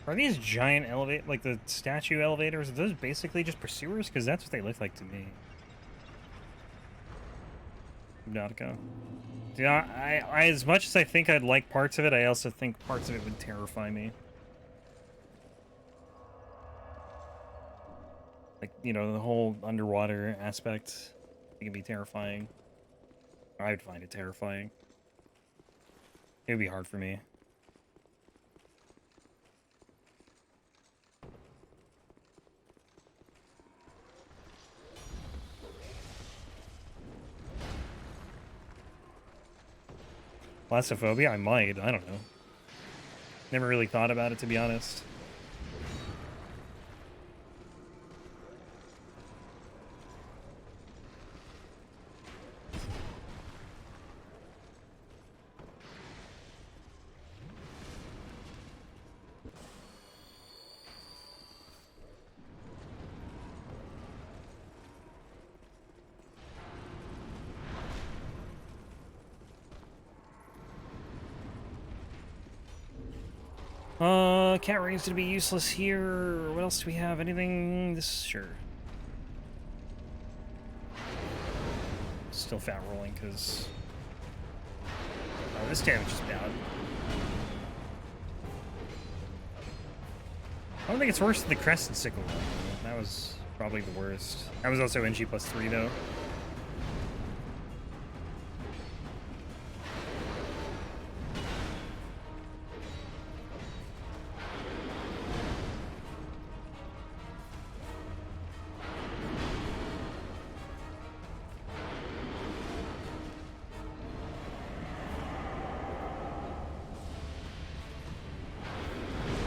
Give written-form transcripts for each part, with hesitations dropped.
Are these giant elevate like the statue elevators? Are those basically just pursuers? Because that's what they look like to me. Nautica. Yeah, I as much as I think I'd like parts of it, I also think parts of it would terrify me. Like, you know, the whole underwater aspect, it can be terrifying. I would find it terrifying. It would be hard for me. Thalassophobia? I might. I don't know. Never really thought about it, to be honest. Cat rings gonna be useless here. What else do we have? Anything? This, sure. Still fat rolling, because... Oh, this damage is bad. I don't think it's worse than the Crescent Sickle. That was probably the worst. That was also NG +3, though.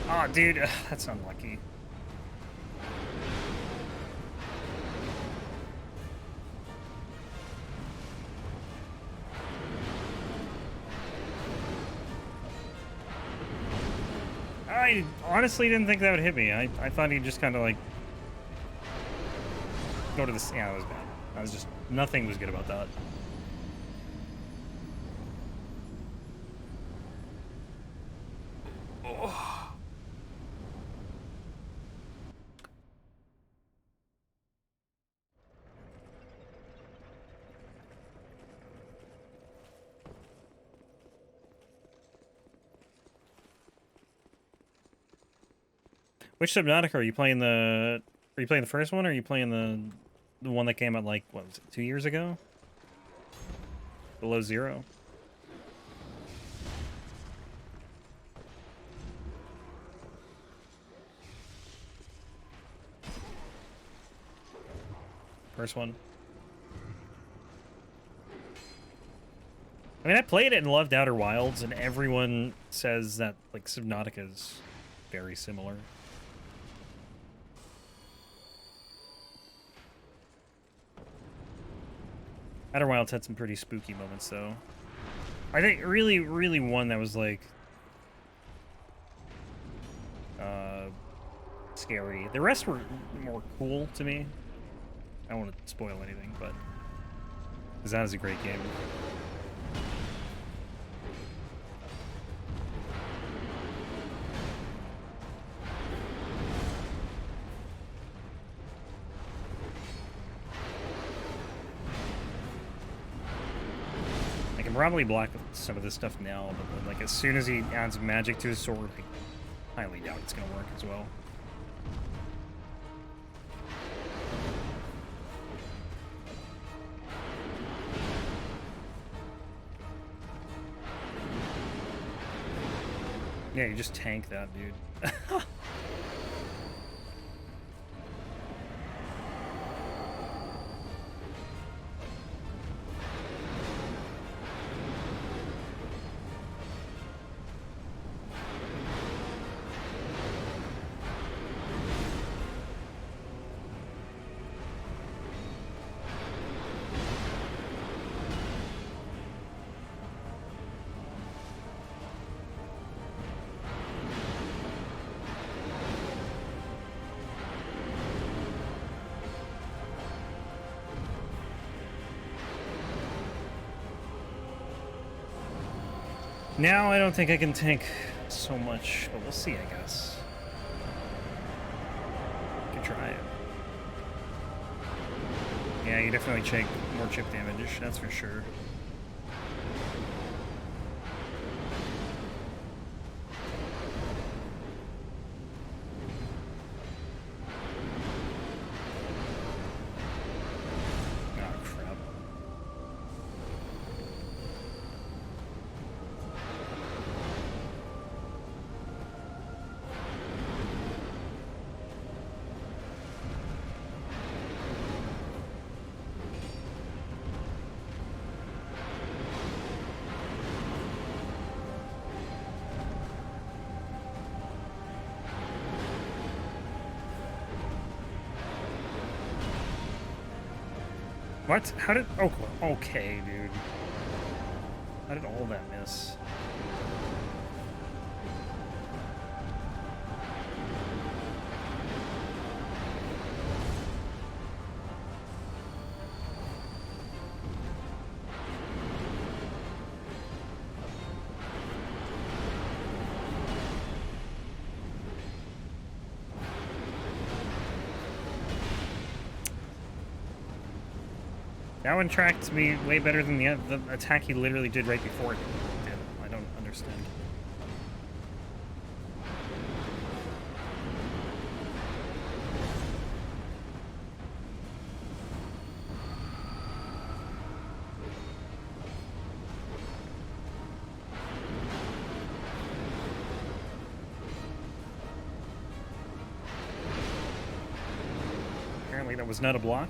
Oh, dude, that's unlucky. I honestly didn't think that would hit me. I thought he'd just kind of like go to this. Yeah, that was bad. I was just, nothing was good about that. Oh. Which Subnautica are you playing? Are you playing the first one, or are you playing the one that came out like, what was it, 2 years ago? Below Zero. First one. I mean, I played it and loved Outer Wilds, and everyone says that like Subnautica is very similar. Outer Wilds had some pretty spooky moments, though. I think really, really one that was like scary. The rest were more cool to me. I don't want to spoil anything, but because that is a great game. I can probably block some of this stuff now, but like as soon as he adds magic to his sword, I highly doubt it's gonna work as well. Yeah, you just tank that, dude. Now I don't think I can tank so much, but we'll see, I guess. try it. Yeah, you definitely take more chip damage, that's for sure. What? How did... Oh, okay, dude. How did all that miss? That one tracked me way better than the attack he literally did right before it did. I don't understand. Apparently that was not a block.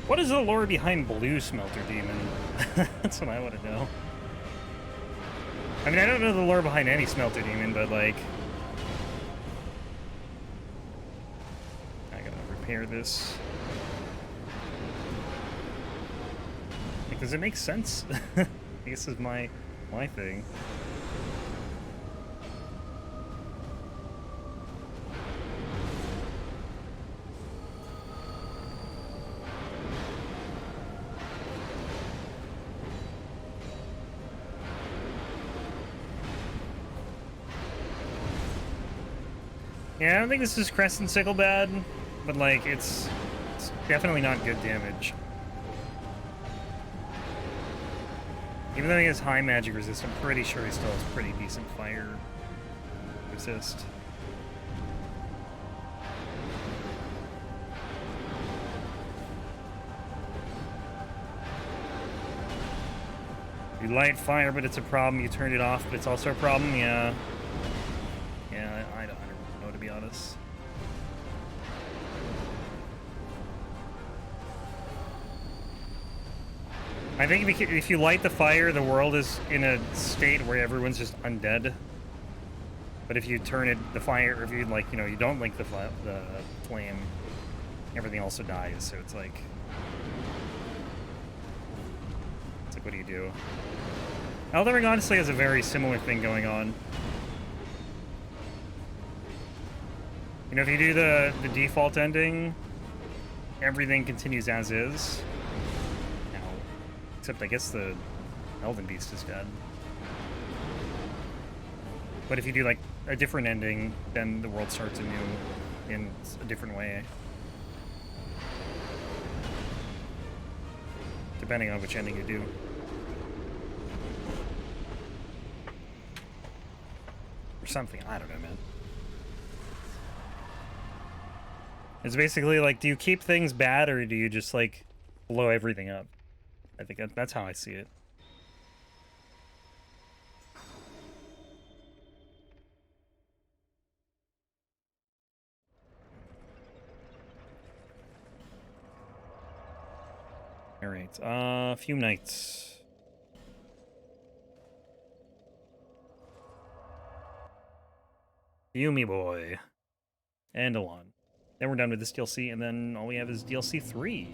What is the lore behind Blue Smelter Demon? That's what I want to know. I mean, I don't know the lore behind any Smelter Demon, but, like... I gotta repair this. Like, does it make sense? I guess this is my thing. Yeah, I don't think this is Crescent Sickle bad, but like it's definitely not good damage. Even though he has high magic resist, I'm pretty sure he still has pretty decent fire resist. You light fire, but it's a problem. You turn it off, but it's also a problem. Yeah. Yeah, I don't know, to be honest. I think if you light the fire, the world is in a state where everyone's just undead. But if you turn the fire, or if you, like, you know, you don't link the flame, everything also dies, so it's like, what do you do? Elden Ring honestly has a very similar thing going on. You know, if you do the default ending, everything continues as is. Now, except I guess the Elden Beast is dead. But if you do, like, a different ending, then the world starts anew in a different way. Depending on which ending you do. Or something, I don't know, man. It's basically like, do you keep things bad or do you just, like, blow everything up? I think that's how I see it. Alright, Fume Knight. Fume boy. And Alonne. Then we're done with this DLC, and then all we have is DLC 3.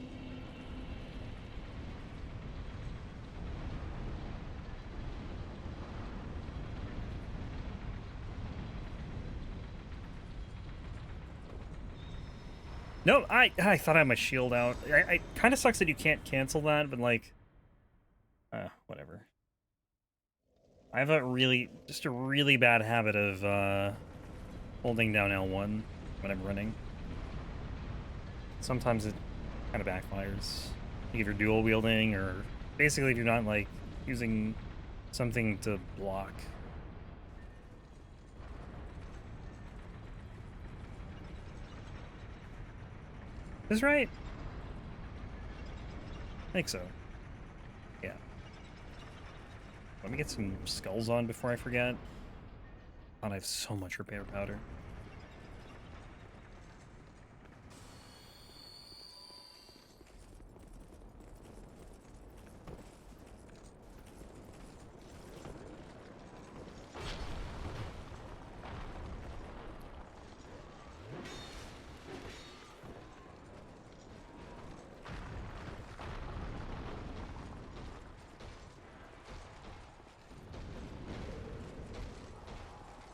No, I thought I had my shield out. I kind of sucks that you can't cancel that, but like, whatever. I have just a really bad habit of holding down L1 when I'm running. Sometimes it kind of backfires. Like if you're dual wielding, or basically if you're not like using something to block. Is right? I think so. Yeah. Let me get some skulls on before I forget. God, I have so much repair powder.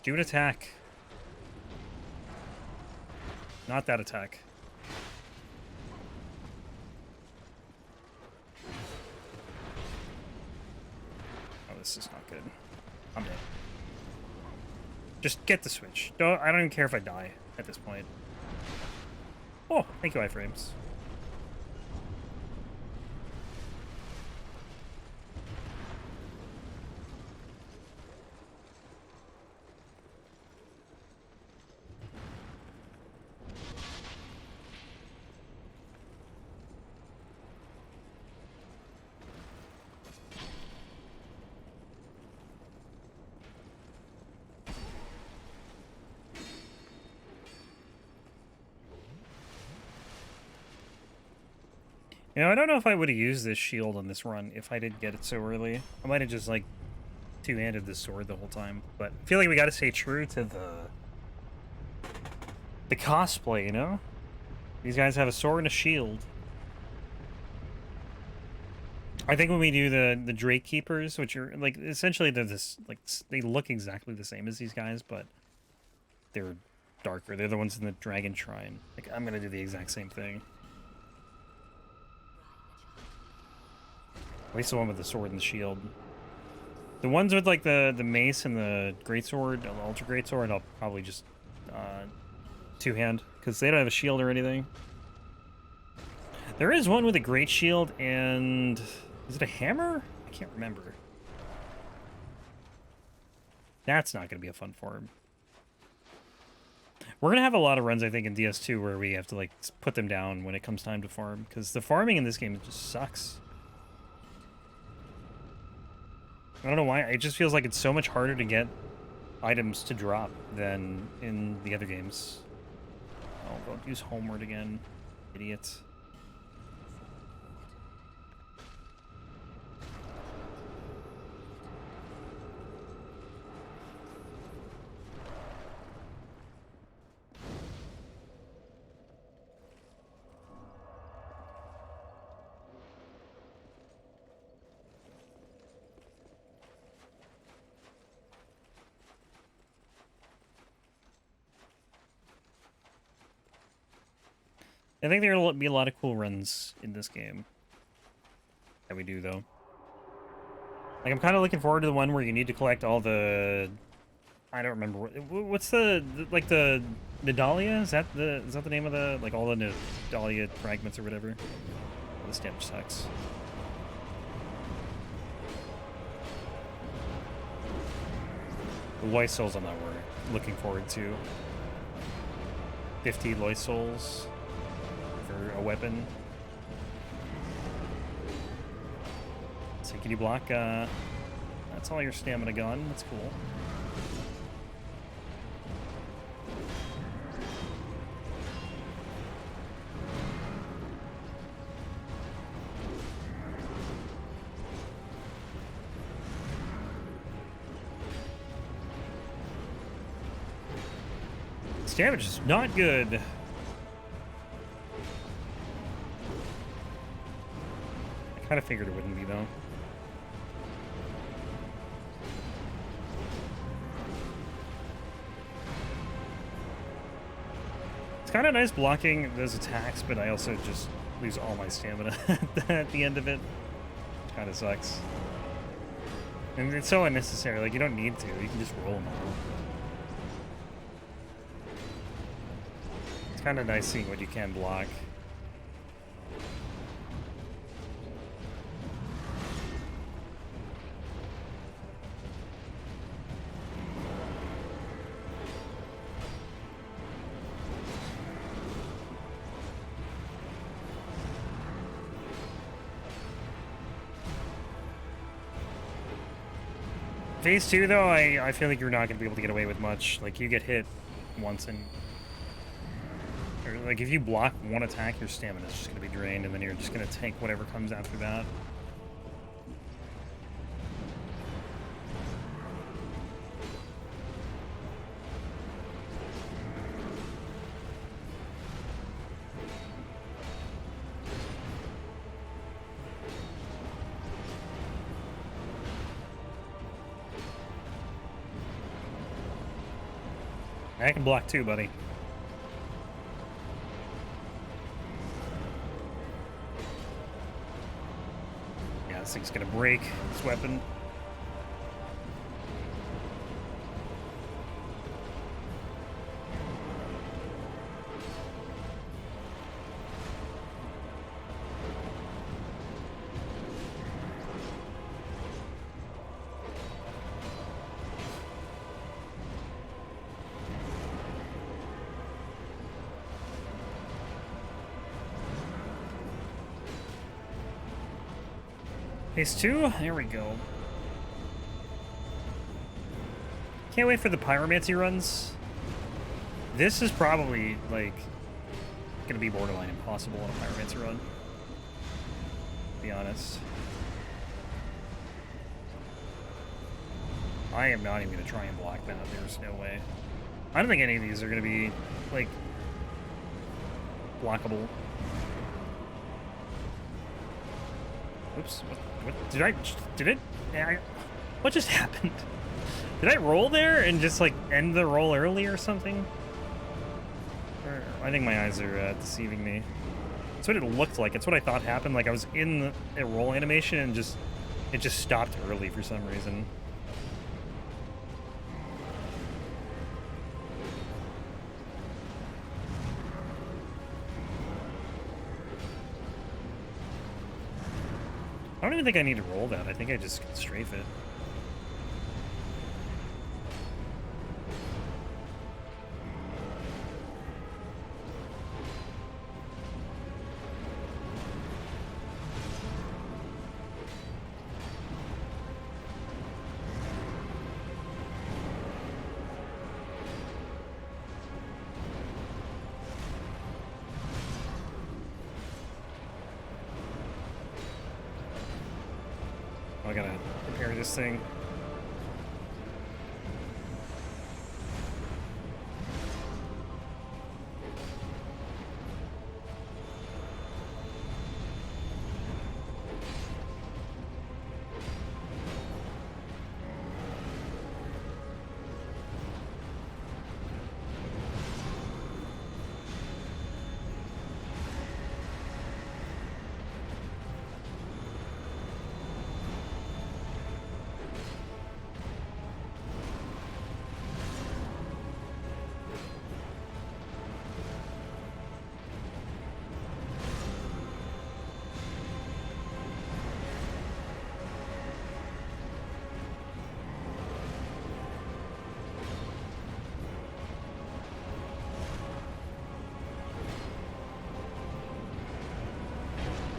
Do an attack. Not that attack. Oh, this is not good. I'm dead. Just get the switch. I don't even care if I die at this point. Oh, thank you, iframes. You know, I don't know if I would have used this shield on this run if I didn't get it so early. I might have just, like, two-handed this sword the whole time. But I feel like we gotta stay true to the cosplay, you know? These guys have a sword and a shield. I think when we do the Drake Keepers, which are, like, essentially they're this, like, they look exactly the same as these guys, but they're darker. They're the ones in the Dragon Shrine. Like, I'm gonna do the exact same thing. At least the one with the sword and the shield. The ones with like the mace and the greatsword, the ultra greatsword, I'll probably just two-hand because they don't have a shield or anything. There is one with a great shield and is it a hammer? I can't remember. That's not going to be a fun farm. We're going to have a lot of runs, I think, in DS2 where we have to like put them down when it comes time to farm because the farming in this game just sucks. I don't know why, it just feels like it's so much harder to get items to drop than in the other games. Oh, don't use homeward again, idiot. I think there will be a lot of cool runs in this game that we do, though. Like, I'm kind of looking forward to the one where you need to collect all the... I don't remember. What's the like, the Nidalia? Is that the name of the... Like, all the Nidalia fragments or whatever? Oh, this damage sucks. The Loy Souls I'm not looking forward to. 50 Loy Souls. A weapon. So can you block? That's all your stamina gone. That's cool. Its damage is not good. I kind of figured it wouldn't be, though. It's kind of nice blocking those attacks, but I also just lose all my stamina at the end of it. Kind of sucks. And it's so unnecessary. Like, you don't need to. You can just roll them all. It's kind of nice seeing what you can block. Phase 2, though, I feel like you're not going to be able to get away with much. Like, you get hit once and... Or, like, if you block one attack, your stamina is just going to be drained, and then you're just going to tank whatever comes after that. I can block too, buddy. Yeah, this thing's gonna break this weapon. Phase 2, there we go. Can't wait for the pyromancy runs. This is probably, like, gonna be borderline impossible on a pyromancy run. To be honest. I am not even gonna try and block that. There's no way. I don't think any of these are gonna be, like, blockable. Oops, what what just happened? Did I roll there and just, like, end the roll early or something? Or, I think my eyes are deceiving me. That's what it looked like. It's what I thought happened. Like, I was in a roll animation and it just stopped early for some reason. I don't even think I need to roll that. I think I just can strafe it. I gotta prepare this thing.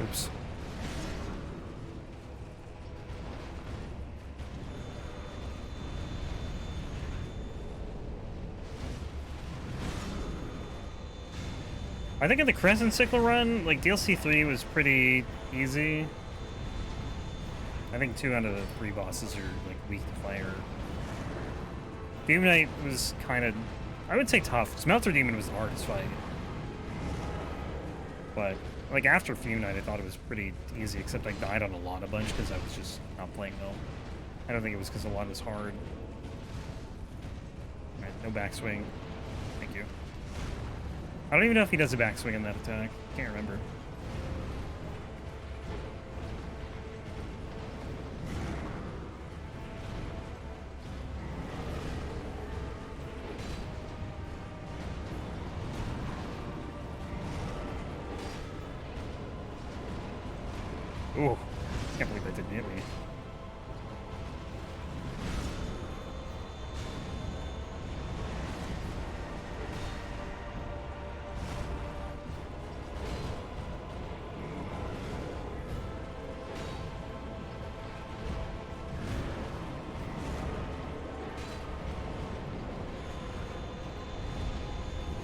Oops. I think in the Crescent Cycle run, like, DLC 3 was pretty easy. I think 2 out of the 3 bosses are, like, weak to fire. Fume Knight was kind of I would say tough. Smelter Demon was the hardest fight. But, like, after Fume Knight, I thought it was pretty easy, except I died on Alonne a bunch because I was just not playing well. I don't think it was because Alonne was hard. Alright, no backswing. Thank you. I don't even know if he does a backswing in that attack. Can't remember. Ooh, can't believe that didn't hit me.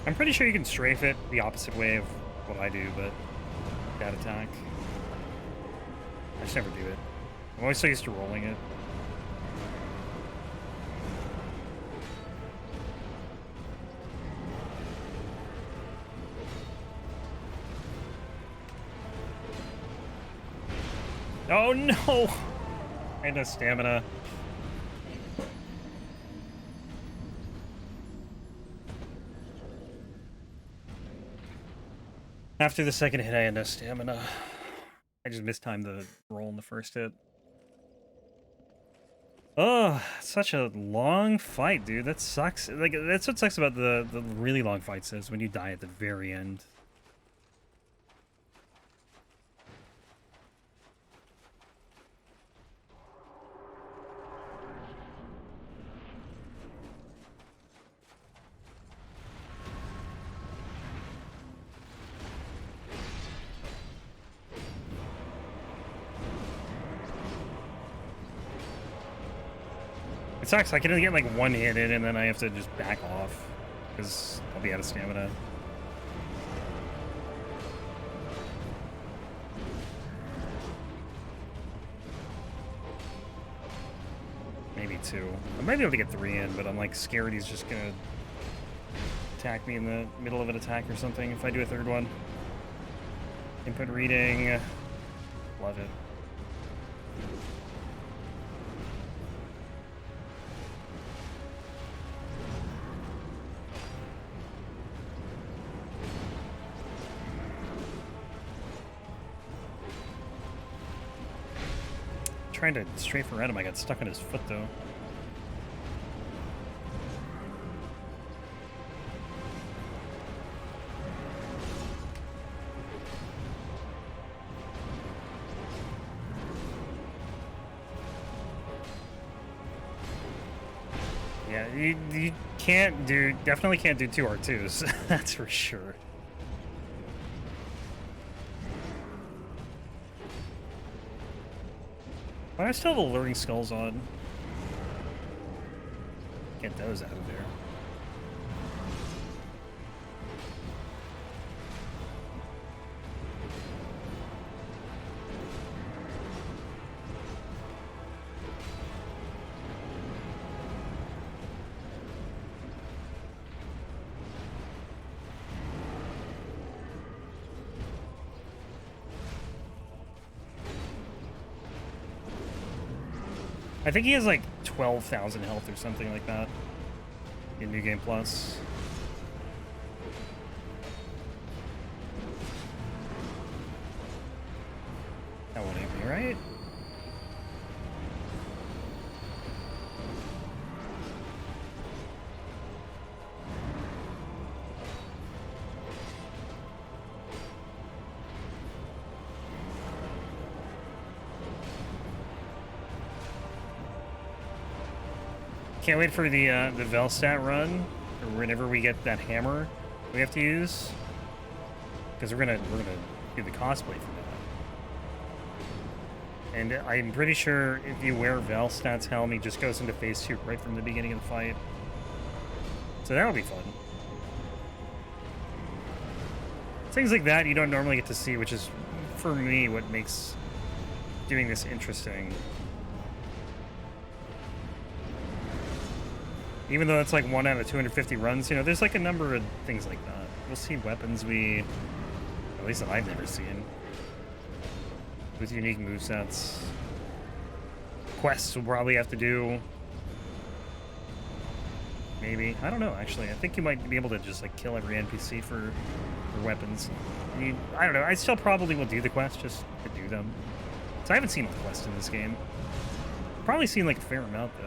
I'm pretty sure you can strafe it the opposite way of what I do, but that attack. I just never do it. I'm always so used to rolling it. Oh no! I had no stamina. After the second hit, I had no stamina. I just mistimed the roll in the first hit. Oh, such a long fight, dude. That sucks. Like, that's what sucks about the really long fights is when you die at the very end. It sucks. I can only get like one hit in, and then I have to just back off because I'll be out of stamina. Maybe two. I might be able to get three in, but I'm like scared he's just gonna attack me in the middle of an attack or something if I do a third one. Input reading. Love it. Trying to strafe around him, I got stuck on his foot though. Yeah, you can't do, definitely can't do two R2s, that's for sure. But I still have Alluring Skulls on. Get those out of there. I think he has like 12,000 health or something like that in New Game Plus. That won't hit me, right? Can't wait for the Velstadt run, or whenever we get that hammer we have to use, because we're gonna do the cosplay for that. And I'm pretty sure if you wear Velstadt's helm, he just goes into phase 2 right from the beginning of the fight. So that'll be fun. Things like that you don't normally get to see, which is, for me, what makes doing this interesting. Even though it's like 1 out of 250 runs, you know, there's like a number of things like that. We'll see weapons at least that I've never seen, with unique movesets. Quests we'll probably have to do. Maybe. I don't know, actually. I think you might be able to just like kill every NPC for weapons. I don't know. I still probably will do the quests just to do them. So I haven't seen all the quests in this game. Probably seen like a fair amount though.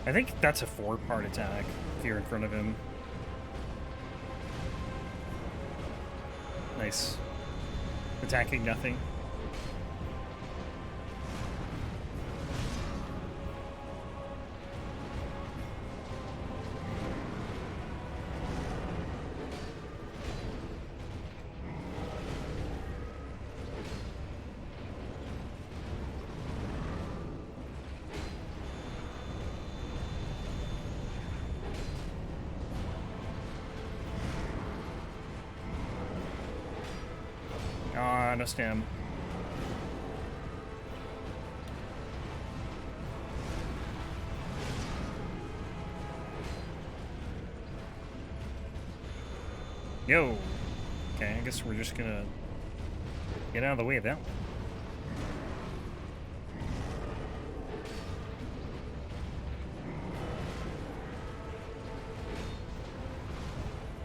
I think that's a 4-part attack if you're in front of him. Nice. Attacking nothing. No stam. Yo. Okay, I guess we're just gonna get out of the way of that one.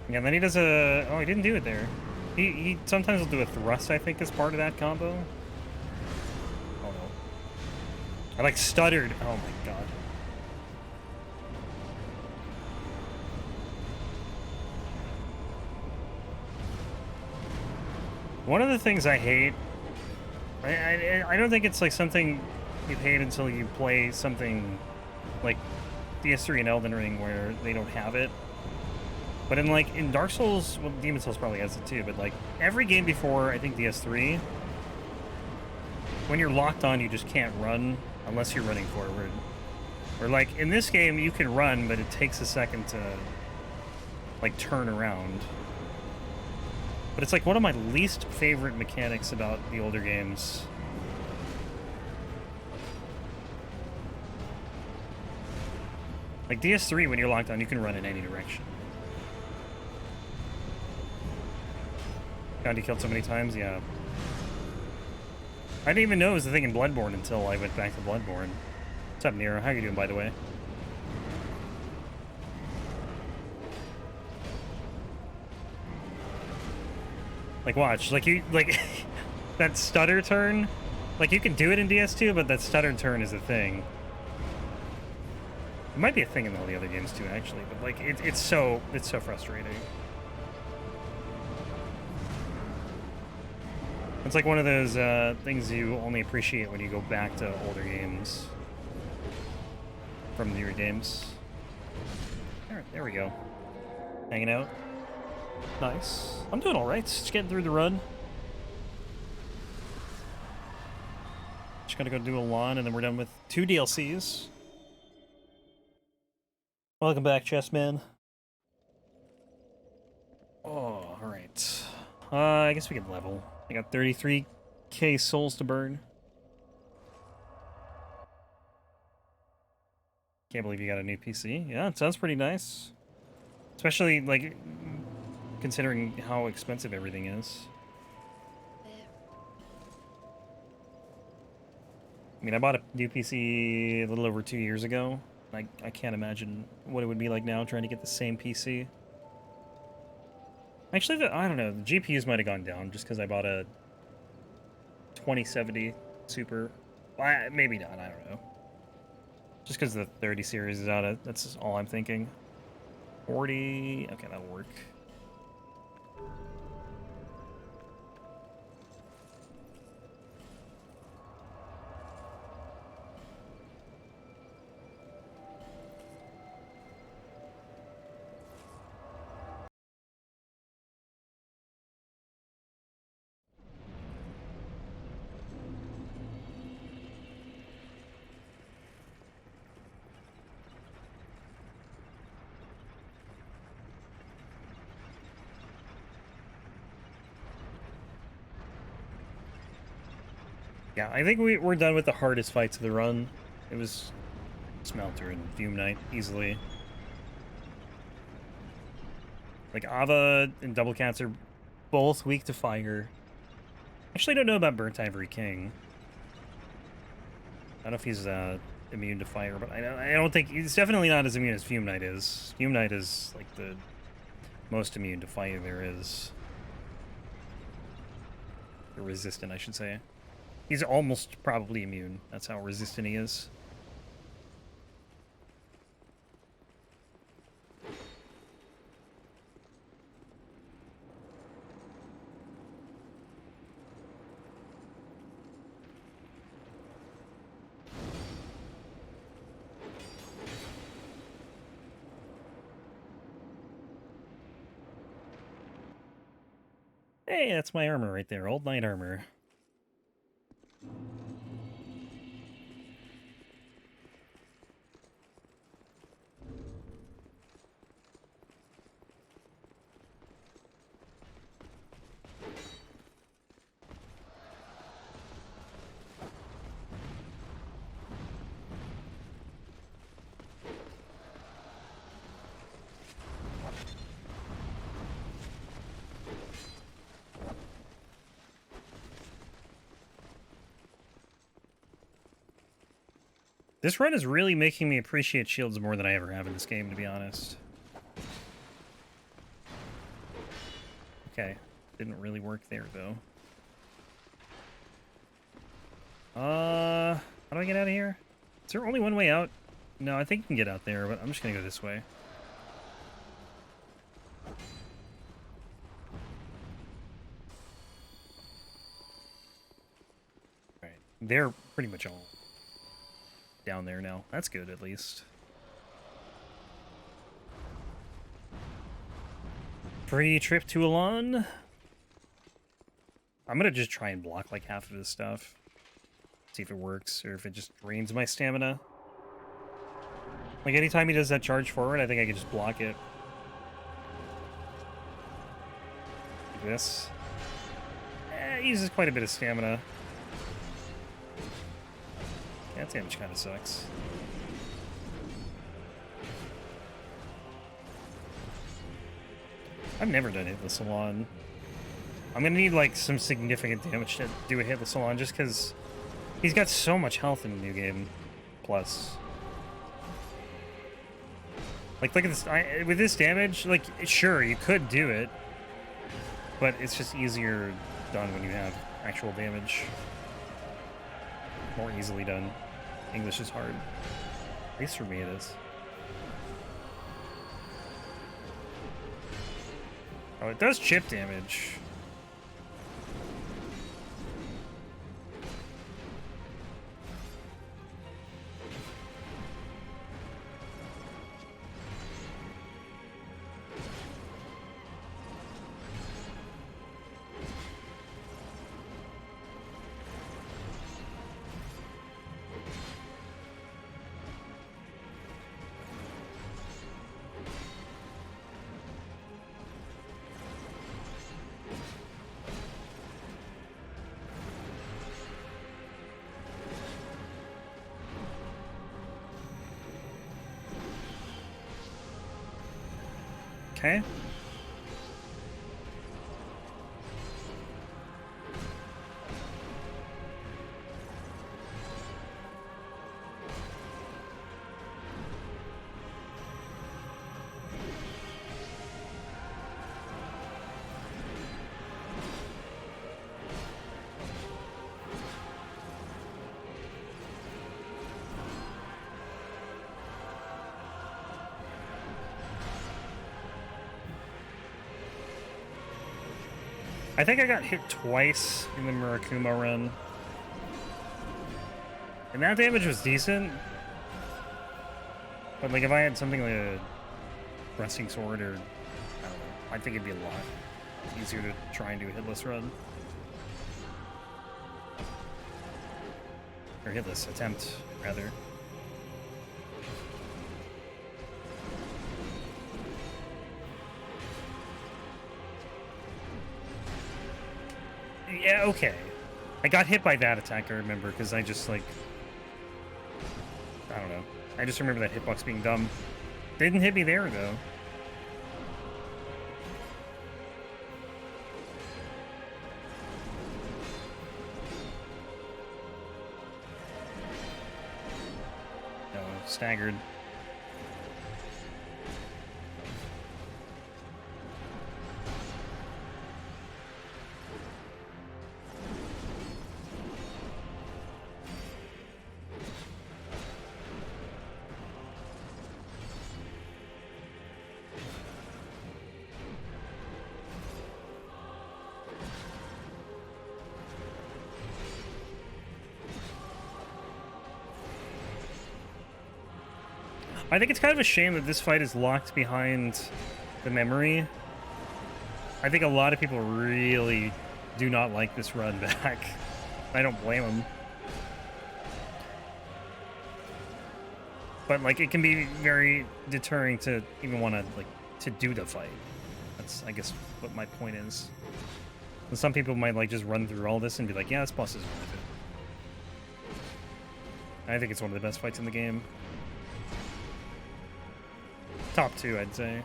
Yeah, then he does a... Oh, he didn't do it there. He sometimes will do a thrust, I think, as part of that combo. Oh, no. I, like, stuttered. Oh, my God. One of the things I hate... I don't think it's, like, something you hate until you play something like DS3 and Elden Ring where they don't have it. But in Dark Souls, well, Demon Souls probably has it too, but like every game before, I think DS3, when you're locked on, you just can't run unless you're running forward. Or like in this game, you can run, but it takes a second to like turn around. But it's like one of my least favorite mechanics about the older games. Like DS3, when you're locked on, you can run in any direction. Gandhi killed so many times, yeah. I didn't even know it was the thing in Bloodborne until I went back to Bloodborne. What's up, Nero? How you doing, by the way? Like, watch. Like, that stutter turn. Like, you can do it in DS2, but that stutter turn is a thing. It might be a thing in all the other games, too, actually. But, like, it's so frustrating. It's like one of those things you only appreciate when you go back to older games from newer games. There we go. Hanging out. Nice. I'm doing all right. Just getting through the run. Just gotta go do Alonne, and then we're done with 2 DLCs. Welcome back, Chessman. Oh, alright. I guess we can level. I got 33k souls to burn. Can't believe you got a new PC. Yeah, it sounds pretty nice. Especially, like, considering how expensive everything is. I mean, I bought a new PC a little over 2 years ago. I can't imagine what it would be like now trying to get the same PC. Actually, I don't know. The GPUs might have gone down just because I bought a 2070 Super. Well, maybe not. I don't know. Just because the 30 series is out. That's all I'm thinking. 40. Okay, that'll work. Yeah, I think we're done with the hardest fights of the run. It was Smelter and Fume Knight, easily. Like, Aava and Double Cats are both weak to fire. Actually, I don't know about Burnt Ivory King. I don't know if he's immune to fire, but I don't think... He's definitely not as immune as Fume Knight is. Fume Knight is, like, the most immune to fire there is. Or resistant, I should say. He's almost probably immune. That's how resistant he is. Hey, that's my armor right there. Old knight armor. This run is really making me appreciate shields more than I ever have in this game, to be honest. Okay. Didn't really work there, though. How do I get out of here? Is there only one way out? No, I think you can get out there, but I'm just gonna go this way. Alright. They're pretty much all down there now. That's good, at least. Free trip to Alonne. I'm gonna just try and block like half of his stuff. See if it works, or if it just drains my stamina. Like, anytime he does that charge forward, I think I can just block it. Like this. It uses quite a bit of stamina. That damage kind of sucks. I've never done hitless Alonne. I'm gonna need like some significant damage to do a hitless Alonne just because he's got so much health in the new game. Plus, like, look at this. With this damage, like, sure, you could do it, but it's just easier done when you have actual damage. More easily done. English is hard. At least for me it is. Oh, it does chip damage. Okay. I think I got hit twice in the Murakuma run. And that damage was decent. But like if I had something like a pressing sword or I don't know, I think it'd be a lot easier to try and do a hitless run. Or hitless attempt, rather. Yeah, okay. I got hit by that attack, I remember, because I just, like... I don't know. I just remember that hitbox being dumb. They didn't hit me there, though. No, staggered. I think it's kind of a shame that this fight is locked behind the memory. I think a lot of people really do not like this run back. I don't blame them. But, like, it can be very deterring to even want to, like, to do the fight. That's, I guess, what my point is. And some people might, like, just run through all this and be like, yeah, this boss is worth it. I think it's one of the best fights in the game. Top 2, I'd say.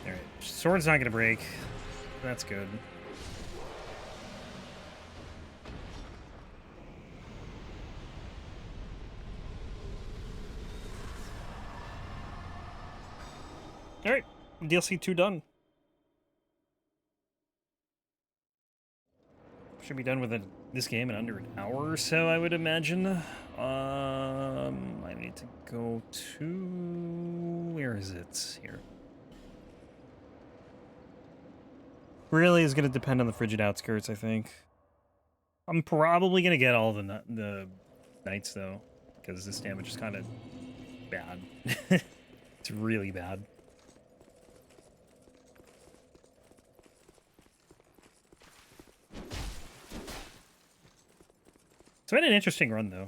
Alright, sword's not gonna break. That's good. Alright, DLC 2 done. Should be done with this game in under an hour or so, I would imagine. I need to go to... Where is it? Here. Really is going to depend on the Frigid Outskirts, I think. I'm probably going to get all the knights, though, because this damage is kind of bad. It's really bad. It's been an interesting run, though.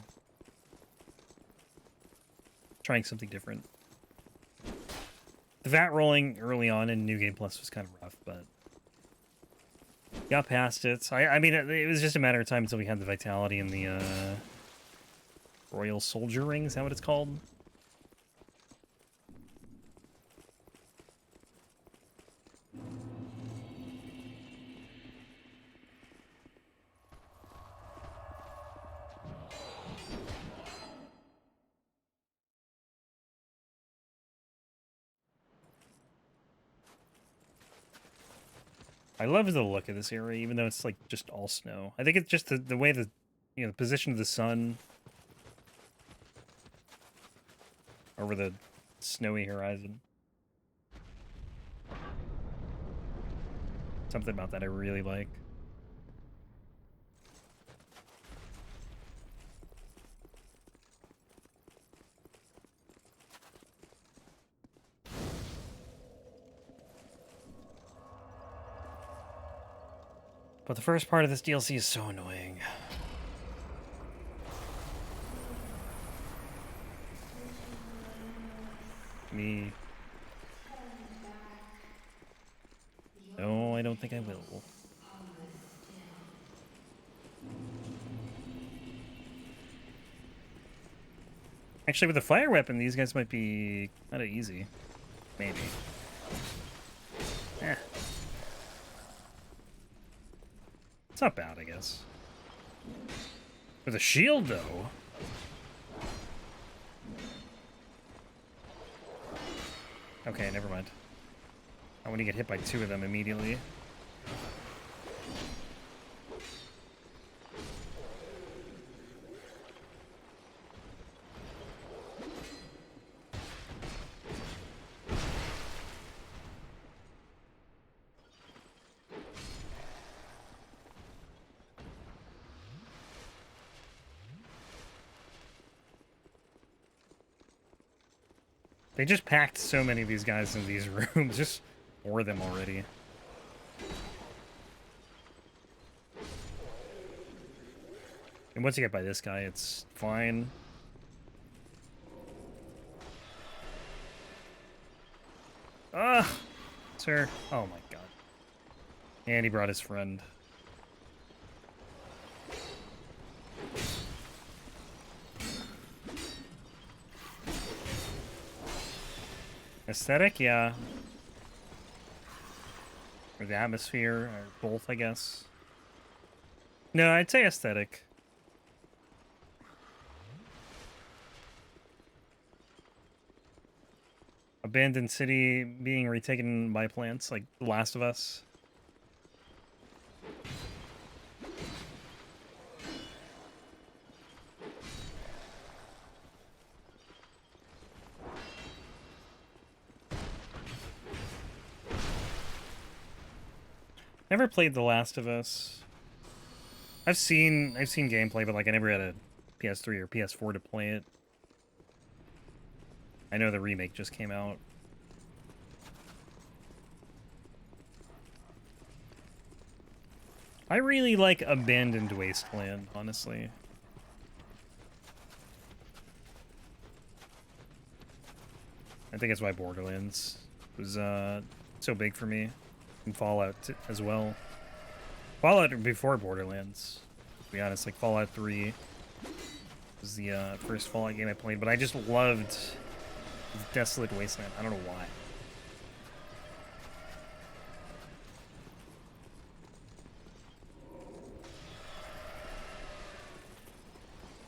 Trying something different. The VAT rolling early on in New Game Plus was kind of rough, but got past it. I mean, it was just a matter of time until we had the Vitality and the Royal Soldier Ring. Is that what it's called? I love the look of this area, even though it's like just all snow. I think it's just the way the the position of the sun over the snowy horizon. Something about that I really like. But the first part of this DLC is so annoying. Me No, I don't think I will. Actually, with a fire weapon, these guys might be kind of easy. Maybe. Eh. It's not bad, I guess. With a shield, though. Okay, never mind. I want to get hit by 2 of them immediately. They just packed so many of these guys in these rooms. Just for them already. And once you get by this guy, it's fine. Ah! Sir. Oh my god. And he brought his friend. Aesthetic, yeah. Or the atmosphere, or both, I guess. No, I'd say aesthetic. Abandoned city being retaken by plants, like The Last of Us. Never played The Last of Us. I've seen gameplay, but like I never had a PS3 or PS4 to play it. I know the remake just came out. I really like Abandoned Wasteland, honestly. I think that's why Borderlands was so big for me. And Fallout as well. Fallout before Borderlands, to be honest. Like Fallout 3 was the first Fallout game I played, but I just loved Desolate Wasteland. I don't know why.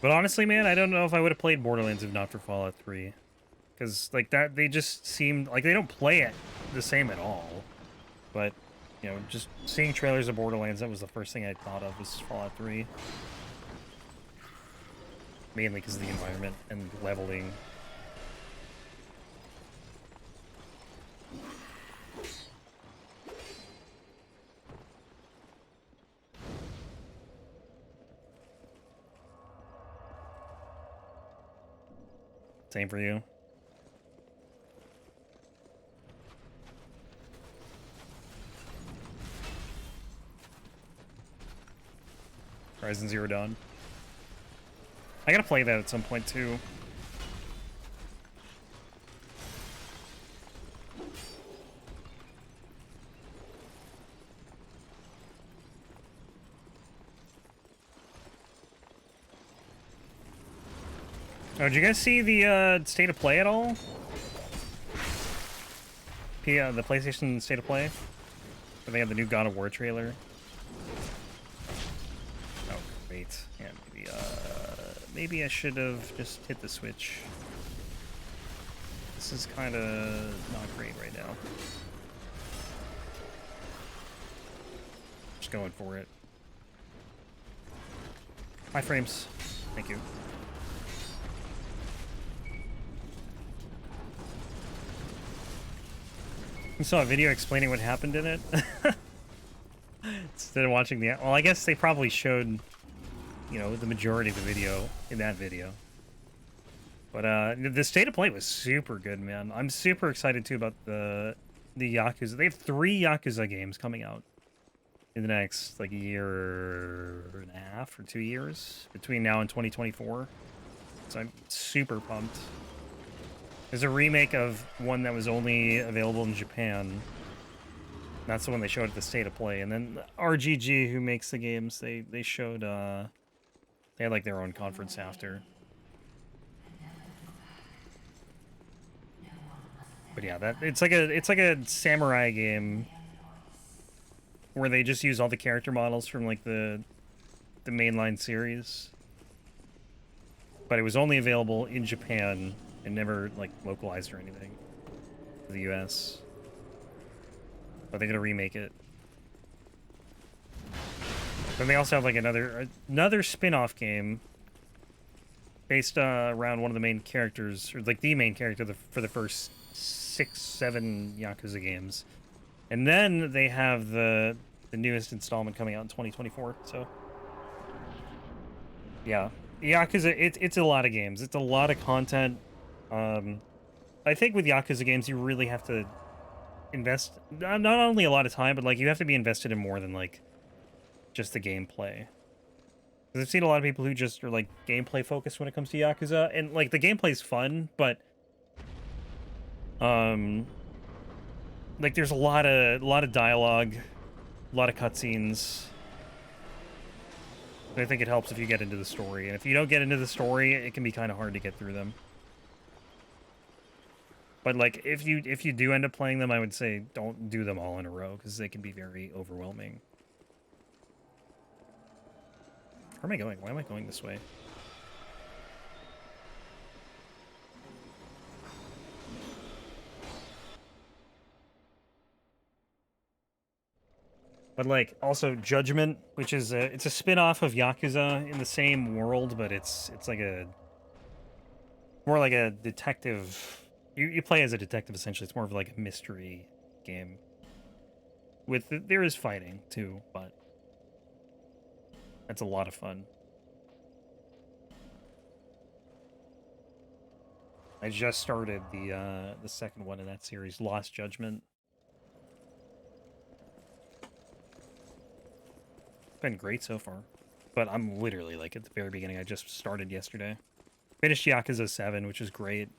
But honestly, man, I don't know if I would have played Borderlands if not for Fallout 3. Because, like, that, they just seemed like they don't play it the same at all. But, you know, just seeing trailers of Borderlands, that was the first thing I thought of was Fallout 3. Mainly because of the environment and leveling. Same for you. Horizon Zero Dawn. I gotta play that at some point too. Oh, did you guys see the State of Play at all? The PlayStation State of Play? Where they have the new God of War trailer. Oh, great. Yeah, maybe I should have just hit the Switch. This is kind of not great right now. Just going for it. High frames. Thank you. You saw a video explaining what happened in it? Instead of watching the... Well, I guess they probably showed, you know, the majority of the video in that video. But the State of Play was super good, man. I'm super excited, too, about the Yakuza. They have 3 Yakuza games coming out in the next, like, year and a half or 2 years between now and 2024. So I'm super pumped. There's a remake of one that was only available in Japan. That's the one they showed at the State of Play. And then RGG, who makes the games, they showed they had like their own conference after. But yeah, that it's like a samurai game where they just use all the character models from like the mainline series. But it was only available in Japan and never like localized or anything for the US. But they're gonna remake it. Then they also have like another spin-off game based around one of the main characters, or like the main character for the first 6-7 Yakuza games. And then they have the newest installment coming out in 2024, so yeah. Yakuza, it's a lot of games. It's a lot of content. I think with Yakuza games, you really have to invest not only a lot of time, but like you have to be invested in more than like just the gameplay. Because I've seen a lot of people who just are like gameplay focused when it comes to Yakuza, and like the gameplay's fun, but like there's a lot of dialogue, a lot of cutscenes. I think it helps if you get into the story, and if you don't get into the story, it can be kind of hard to get through them. But like if you do end up playing them, I would say don't do them all in a row because they can be very overwhelming. Where am I going? Why am I going this way? But like also Judgment, which is it's a spin-off of Yakuza in the same world, but it's like more like a detective. You play as a detective essentially. It's more of like a mystery game. There is fighting too, but that's a lot of fun. I just started the second one in that series, Lost Judgment. Been great so far, but I'm literally like at the very beginning. I just started yesterday. Finished Yakuza 7, which is great.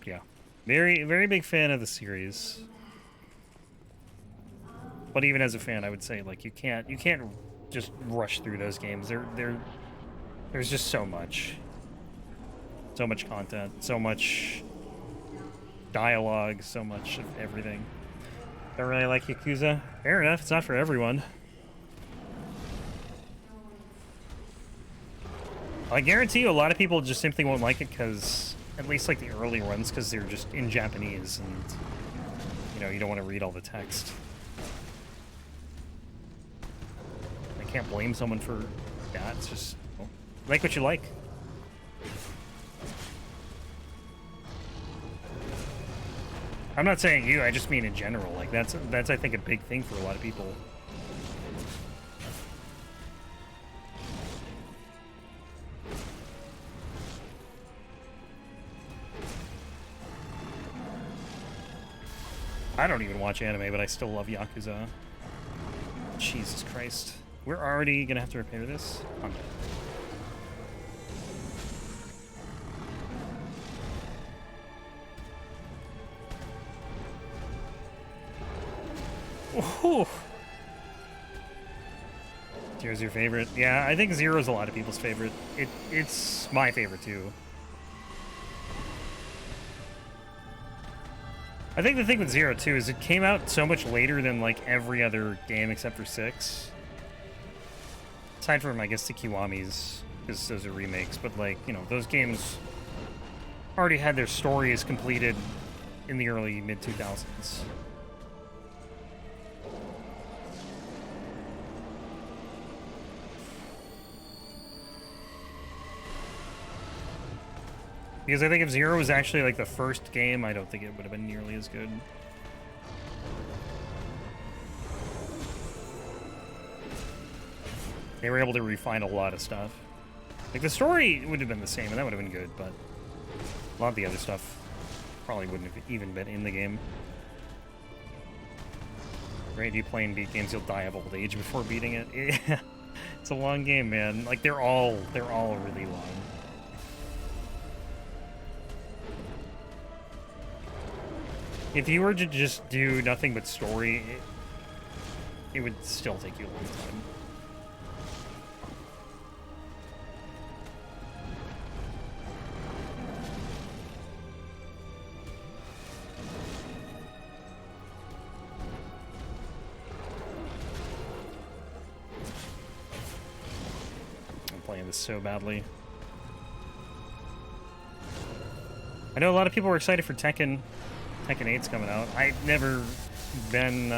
Yeah, very big fan of the series. But even as a fan, I would say like you can't just rush through those games. There's just so much content, so much dialogue, so much of everything. Don't really like Yakuza? Fair enough, it's not for everyone. I guarantee you a lot of people just simply won't like it because, at least like the early ones, because they're just in Japanese and, you know, you don't want to read all the text. I can't blame someone for that, it's just, well, like what you like. I'm not saying you, I just mean in general. Like that's I think a big thing for a lot of people. I don't even watch anime, but I still love Yakuza. Jesus Christ. We're already gonna have to repair this? I'm dead. Ooh. Zero's your favorite? Yeah, I think Zero's a lot of people's favorite. It's my favorite too. I think the thing with Zero too is it came out so much later than like every other game except for 6. Aside from I guess the Kiwamis, because those are remakes, but like, you know, those games already had their stories completed in the early mid-2000s. Because I think if Zero was actually like the first game, I don't think it would have been nearly as good. They were able to refine a lot of stuff. Like the story would have been the same, and that would have been good, but a lot of the other stuff probably wouldn't have even been in the game. Right? You play and beat games, you'll die of old age before beating it. Yeah. It's a long game, man. Like they're all really long. If you were to just do nothing but story, it would still take you a long time. I'm playing this so badly. I know a lot of people were excited for Tekken 8's coming out. I've never been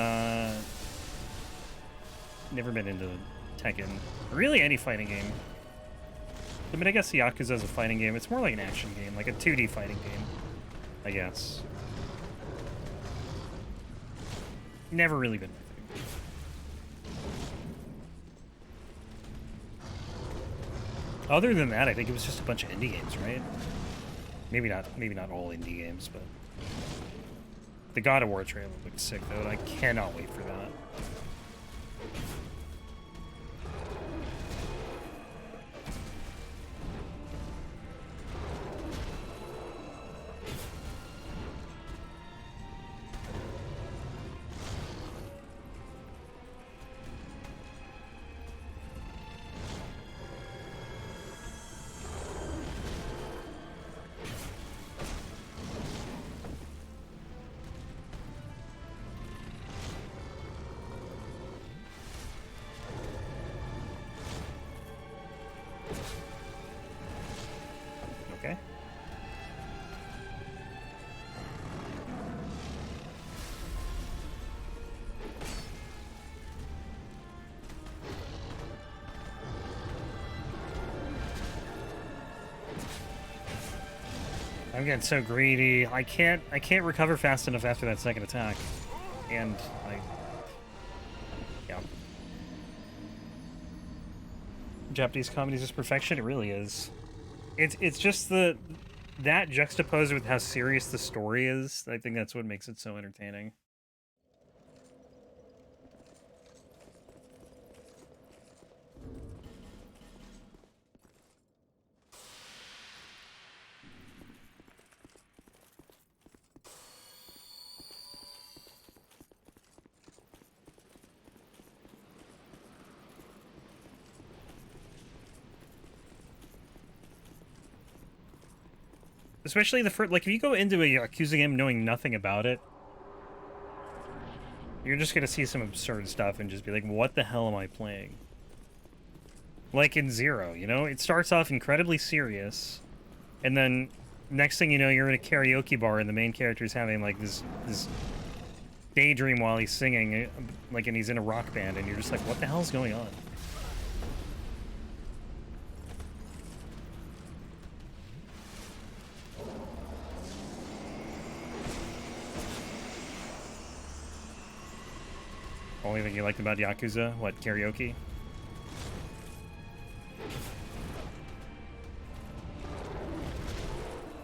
into Tekken. Really any fighting game. I mean, I guess Yakuza is a fighting game. It's more like an action game, like a 2D fighting game, I guess. Never really been my thing. Other than that, I think it was just a bunch of indie games, right? Maybe not all indie games, but the God of War trailer looks sick though, and I cannot wait for that. Okay. I'm getting so greedy. I can't recover fast enough after that second attack. And yeah. Japanese comedy is just perfection. It really is. It's just that juxtaposed with how serious the story is. I think that's what makes it so entertaining. Especially the first, like, if you go into a Yakuza game knowing nothing about it, you're just gonna see some absurd stuff and just be like, what the hell am I playing? Like in Zero, you know? It starts off incredibly serious, and then next thing you know, you're in a karaoke bar and the main character's having, like, this daydream while he's singing, like, and he's in a rock band, and you're just like, what the hell's going on? Only thing you liked about Yakuza? What, karaoke?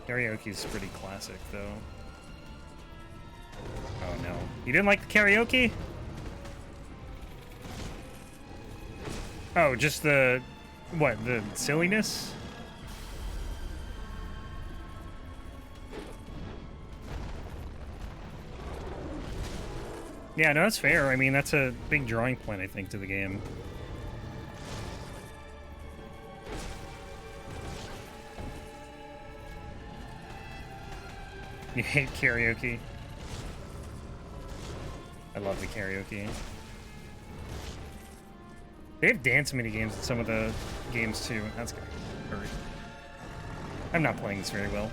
Karaoke's pretty classic, though. Oh no. You didn't like the karaoke? Oh, just the... what, the silliness? Yeah, no, that's fair. I mean, that's a big drawing point, I think, to the game. You hate karaoke? I love the karaoke. They have dance mini-games in some of the games, too. That's good. I'm not playing this very well.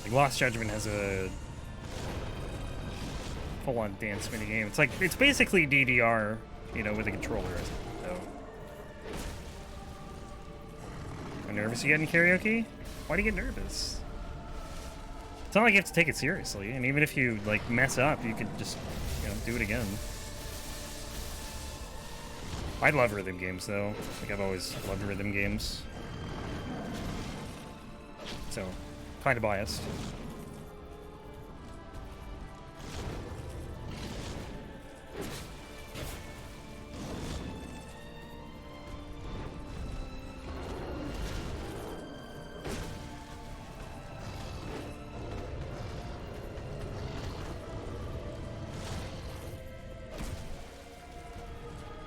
Like, Lost Judgment has a full-on dance minigame. It's like, it's basically DDR, you know, with a controller. So. I'm nervous you get in karaoke? Why do you get nervous? It's not like you have to take it seriously, and even if you, like, mess up, you could just, you know, do it again. I love rhythm games, though. Like, I've always loved rhythm games. So, kind of biased.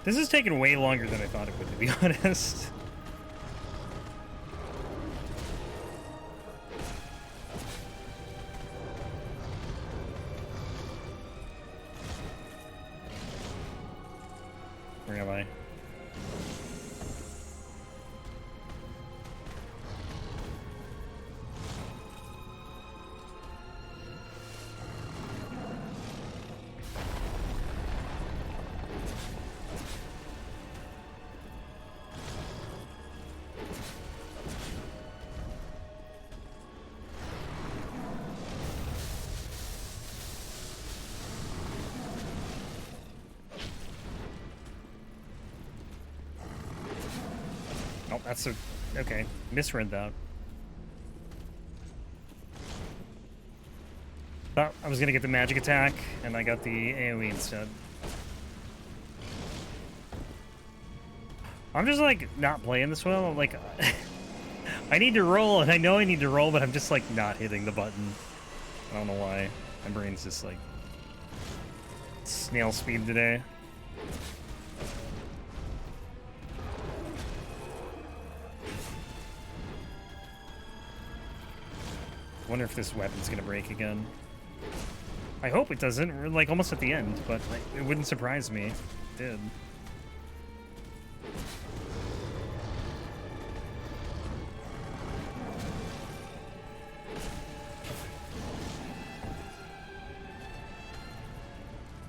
This is taking way longer than I thought it would, to be honest. Where am I? Oh, that's a... Okay, misread that. Thought I was gonna get the magic attack, and I got the AoE instead. I'm just, like, not playing this well. I'm like... I need to roll, and I know I need to roll, but I'm just, like, not hitting the button. I don't know why. My brain's just, like... snail speed today. I wonder if this weapon's gonna break again. I hope it doesn't. We're like almost at the end, but like, it wouldn't surprise me if it did.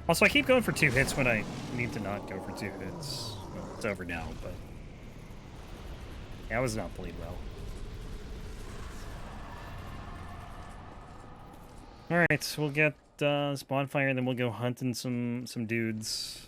Also, I keep going for 2 hits when I need to not go for 2 hits. Well, it's over now, but yeah, I was not played well. All right, we'll get this bonfire, and then we'll go hunting some dudes.